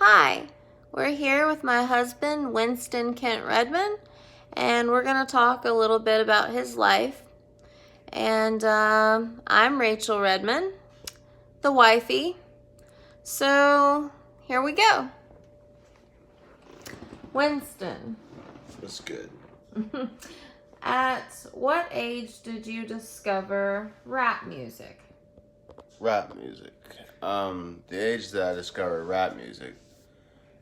Hi, we're here with my husband, Winston Kent Redmond, and we're going to talk a little bit about his life. And I'm Rachel Redmond, the wifey. So here we go. Winston, That's good. at what age did you discover rap music? Rap music. The age that I discovered rap music,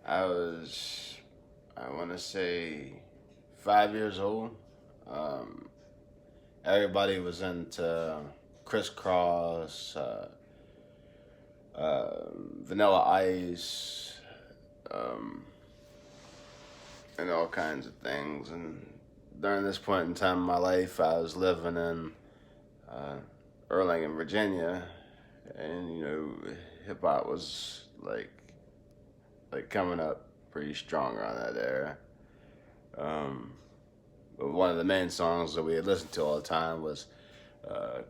I want to say, 5 years old. Um, Everybody was into Crisscross, Vanilla Ice, um, and all kinds of things. And during this point in time in my life, I was living in uh, Erlangen, Virginia, and hip hop was like coming up pretty strong around that era. Um, but one of the main songs that we had listened to all the time was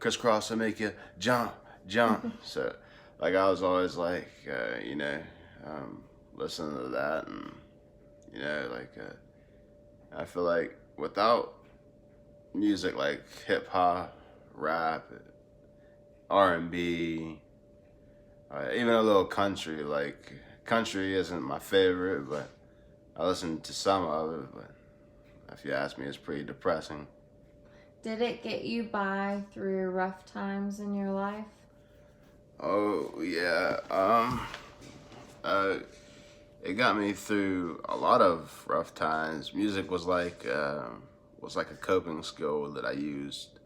"Crisscross to make you jump, jump." So, like, I was always like, listening to that, and I feel like without music like hip hop, rap, R&B, even a little country. Like, country isn't my favorite, but I listen to some of it. But if you ask me, it's pretty depressing. Did it get you by through rough times in your life? Oh yeah, uh, it got me through a lot of rough times. Music was like a coping skill that I used,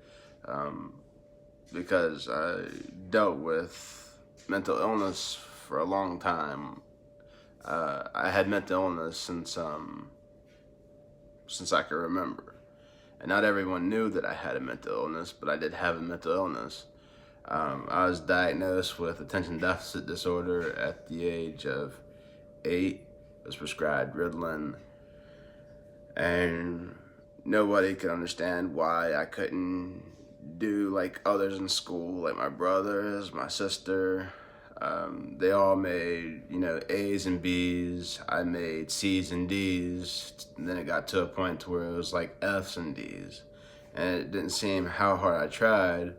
um, because I dealt with mental illness for a long time. I had mental illness since I can remember, and not everyone knew that I had a mental illness, but I did have a mental illness. I was diagnosed with attention deficit disorder at the age of 8. I was prescribed Ritalin, and nobody could understand why I couldn't do like others in school, like my brothers, my sister. They all made, A's and B's. I made C's and D's. And then it got to a point where it was like F's and D's. And it didn't seem how hard I tried.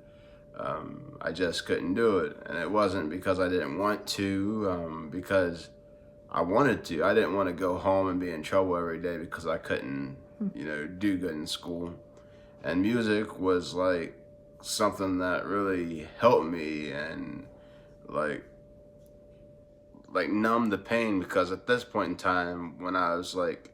I just couldn't do it. And it wasn't because I didn't want to, because I wanted to. I didn't want to go home and be in trouble every day because I couldn't, do good in school. And music was like something that really helped me and like numb the pain, because at this point in time when I was like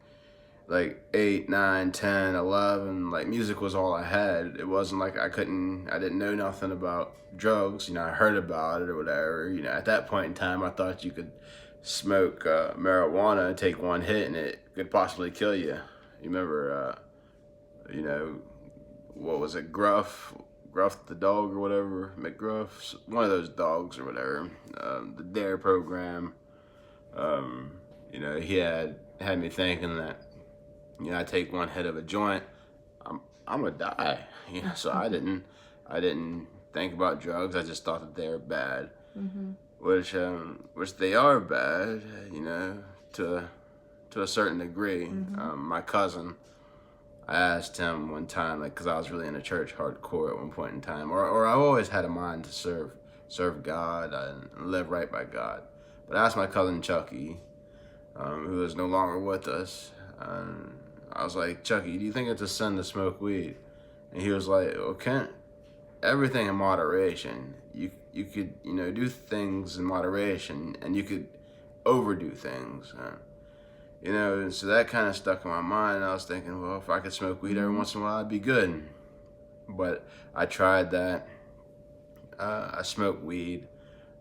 8, 9, 10, 11, like music was all I had. It wasn't like I didn't know nothing about drugs. I heard about it or whatever. At that point in time I thought you could smoke marijuana and take one hit and it could possibly kill you. You remember, what was it, Gruff the dog or whatever, McGruff, one of those dogs or whatever, the Dare program. He had me thinking that, I take one hit of a joint, I'm gonna die. So I didn't think about drugs. I just thought that they were bad, which they are bad, to a certain degree. My cousin, I asked him one time, like, because I was really into church hardcore at one point in time, or I always had a mind to serve God and live right by God. But I asked my cousin Chucky, who is no longer with us, and I was like, Chucky, do you think it's a sin to smoke weed? And he was like, well, Kent, everything in moderation. You could, do things in moderation, and you could overdo things. And so that kind of stuck in my mind. I was thinking, well, if I could smoke weed every once in a while, I'd be good. But I tried that. I smoked weed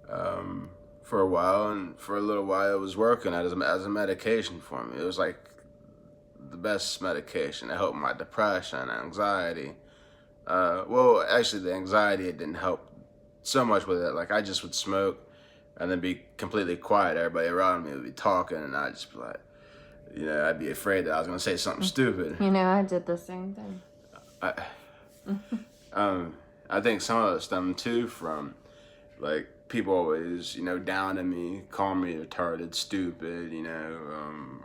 for a while, and for a little while it was working as a medication for me. It was like the best medication. It helped my depression, anxiety. Well, actually, the anxiety, it didn't help so much with it. Like, I just would smoke and then be completely quiet. Everybody around me would be talking, and I'd just be like, I'd be afraid that I was going to say something stupid. I did the same thing. I, I think some of it stemmed too from, like, people always, down on me, call me retarded, stupid,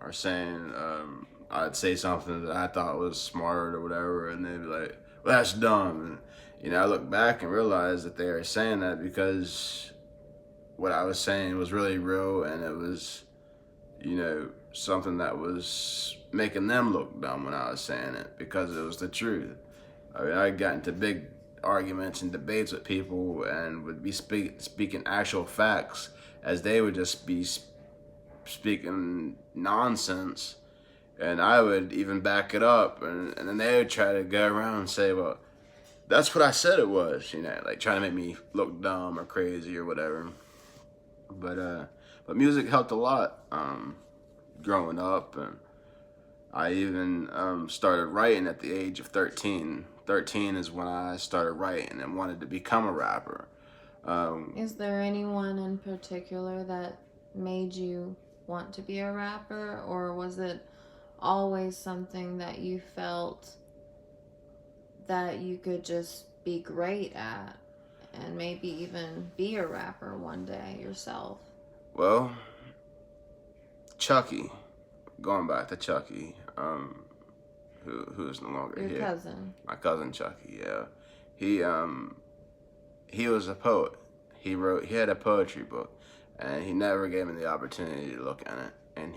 or saying I'd say something that I thought was smart or whatever, and they'd be like, "Well, that's dumb." And I look back and realize that they were saying that because what I was saying was really real, and it was, something that was making them look dumb when I was saying it because it was the truth. I mean, I got into big arguments and debates with people and would be speaking actual facts as they would just be speaking nonsense, and I would even back it up, and then they would try to go around and say, well, that's what I said it was, like trying to make me look dumb or crazy or whatever. But music helped a lot growing up, and I even started writing at the age of 13. 13 is when I started writing and wanted to become a rapper. Is there anyone in particular that made you want to be a rapper, or was it always something that you felt that you could just be great at and maybe even be a rapper one day yourself? Well, Chucky, going back to Chucky, who is no longer Your here. cousin. My cousin Chucky, yeah. He was a poet. He had a poetry book, and he never gave me the opportunity to look at it. And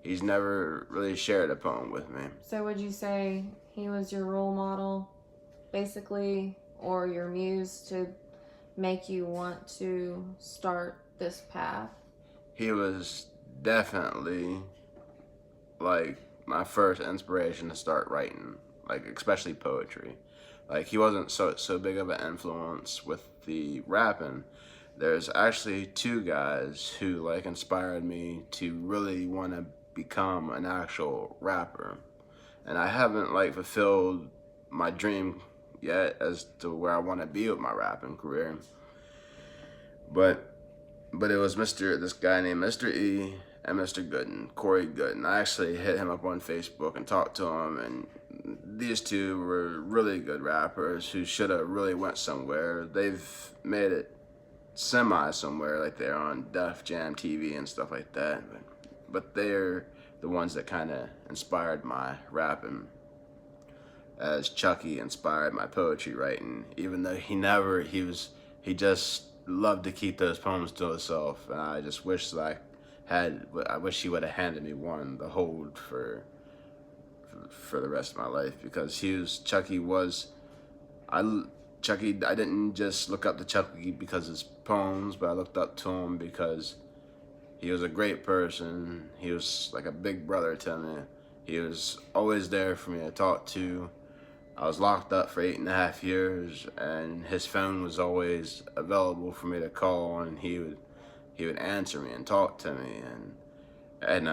he's never really shared a poem with me. So would you say he was your role model, basically, or your muse to make you want to start this path? He was definitely like my first inspiration to start writing, like especially poetry. Like he wasn't so big of an influence with the rapping. There's actually two guys who like inspired me to really want to become an actual rapper, and I haven't like fulfilled my dream yet as to where I want to be with my rapping career. But it was this guy named Mr. E and Mr. Gooden, Corey Gooden. I actually hit him up on Facebook and talked to him, and these two were really good rappers who should have really went somewhere. They've made it semi somewhere, like they're on Def Jam TV and stuff like that. But they're the ones that kind of inspired my rapping, as Chucky inspired my poetry writing. Even though he just loved to keep those poems to himself, and I just wish that I wish he would have handed me one to hold for the rest of my life, because I didn't just look up to Chucky because of his poems, but I looked up to him because he was a great person. He was like a big brother to me. He was always there for me to talk to. I was locked up for 8.5 years, and his phone was always available for me to call, and he would answer me and talk to me, and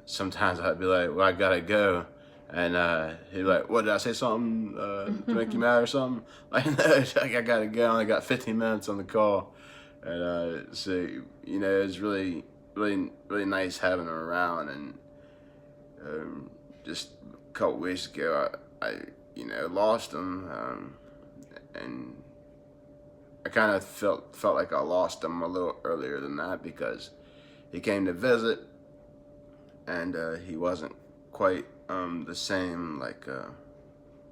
sometimes I'd be like, well, I gotta go, and he'd be like, what, did I say something to make you mad or something? Like, I gotta go, I only got 15 minutes on the call. And so, it's really, really, really nice having him around. And just a couple weeks ago, I lost him, and I kind of felt like I lost him a little earlier than that, because he came to visit, and he wasn't quite the same, like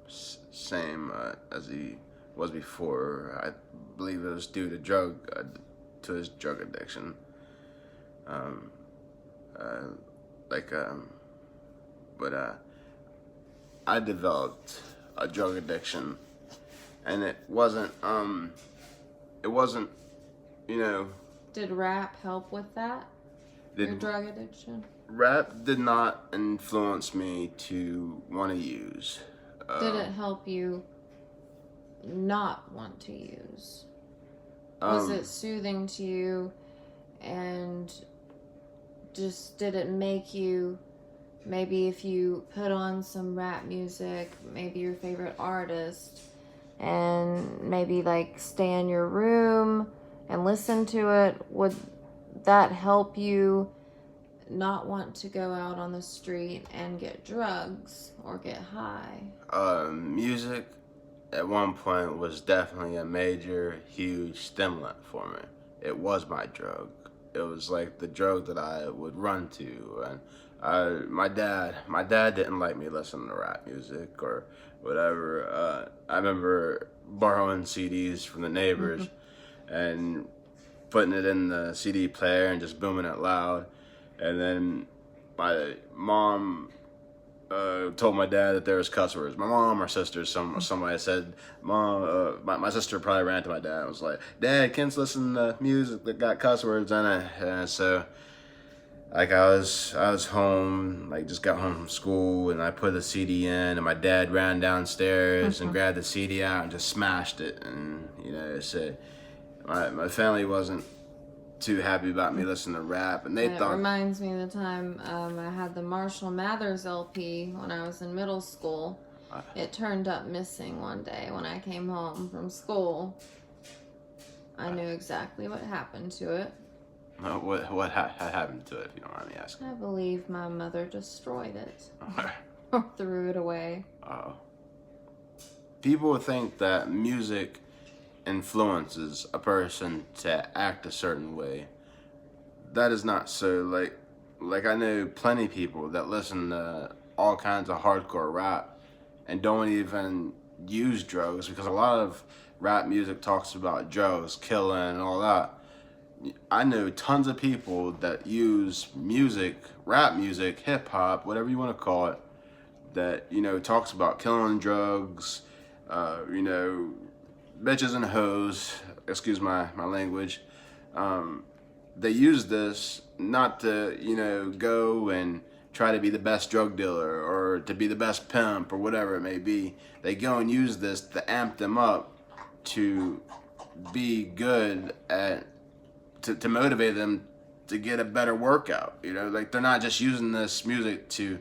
as he was before. I believe it was due to his drug addiction. But I developed a drug addiction, and it wasn't, Did rap help with that? Your drug addiction? Rap did not influence me to want to use. Did it help you not want to use? Was it soothing to you, and just did it make you, maybe if you put on some rap music, maybe your favorite artist, and maybe like stay in your room and listen to it, would that help you not want to go out on the street and get drugs or get high? Music at one point was definitely a major, huge stimulant for me. it was my drug. It was like the drug that I would run to. And my dad didn't like me listening to rap music or whatever. I remember borrowing CDs from the neighbors and putting it in the CD player and just booming it loud. And then my mom told my dad that there was cuss words. My mom or sister, somebody said, "Mom," my sister probably ran to my dad and was like, "Dad, Kent's listening to music that got cuss words in it." And so, like, I was home, like, just got home from school, and I put the CD in, and my dad ran downstairs and grabbed the CD out and just smashed it. And so my family wasn't too happy about me listening to rap, and they It thought. reminds me of the time I had the Marshall Mathers LP when I was in middle school. It turned up missing one day when I came home from school. I knew exactly what happened to it. What happened to it, if you don't mind me asking? I believe my mother destroyed it or threw it away. People think that music influences a person to act a certain way. That is not so. Like I know plenty of people that listen to all kinds of hardcore rap and don't even use drugs, because a lot of rap music talks about drugs, killing, and all that. I know tons of people that use music, rap music, hip hop, whatever you want to call it, that talks about killing, drugs, bitches and hoes, excuse my language. They use this not to, go and try to be the best drug dealer or to be the best pimp or whatever it may be. They go and use this to amp them up to be good at, to motivate them to get a better workout. Like, they're not just using this music to,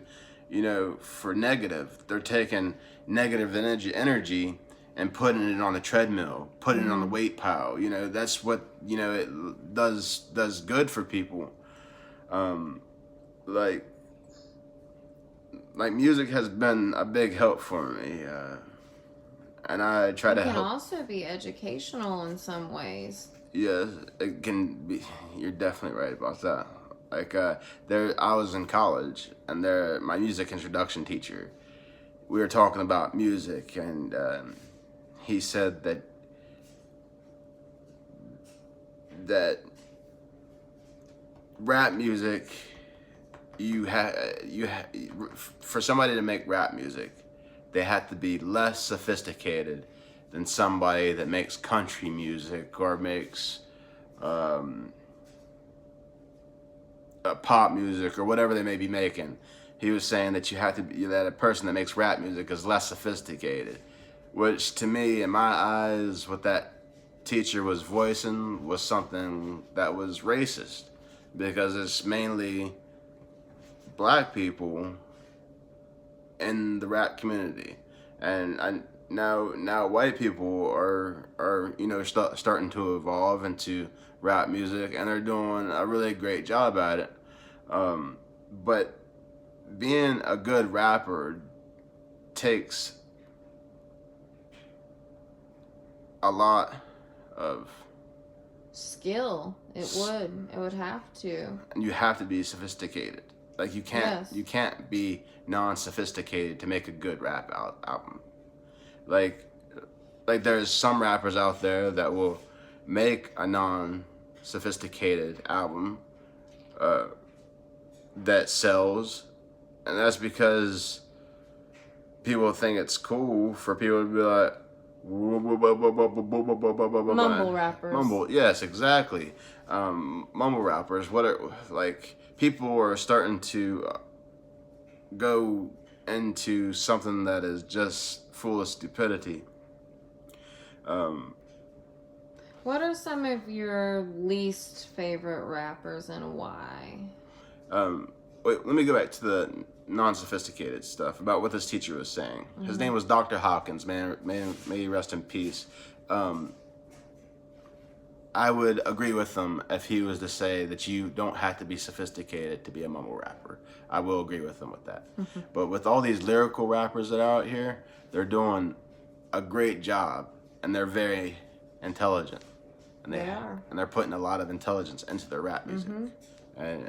for negative. They're taking negative energy and putting it on the treadmill, putting it on the weight pile. That's what, it does good for people. Like music has been a big help for me. And I try to help. It can also be educational in some ways. Yes, it can be. You're definitely right about that. Like, I was in college, and my music introduction teacher, we were talking about music, and he said that rap music, for somebody to make rap music, they have to be less sophisticated than somebody that makes country music or makes pop music or whatever they may be making. He was saying that that a person that makes rap music is less sophisticated, which to me, in my eyes, what that teacher was voicing was something that was racist, because it's mainly black people in the rap community, and now white people are starting to evolve into rap music, and they're doing a really great job at it. But being a good rapper takes a lot of skill. It would have to. And you have to be sophisticated. Like, you can't be non-sophisticated to make a good rap album. Like there's some rappers out there that will make a non-sophisticated album that sells, and that's because people think it's cool for people to be like mumble rappers. Yes, exactly. Mumble rappers. People are starting to go into something that is just full of stupidity. What are some of your least favorite rappers and why? Wait, let me go back to the non-sophisticated stuff about what this teacher was saying. His name was Dr. Hawkins. May he rest in peace. I would agree with him if he was to say that you don't have to be sophisticated to be a mumble rapper. I will agree with him with that. But with all these lyrical rappers that are out here, they're doing a great job, and they're very intelligent. and They are. and they're putting a lot of intelligence into their rap music. And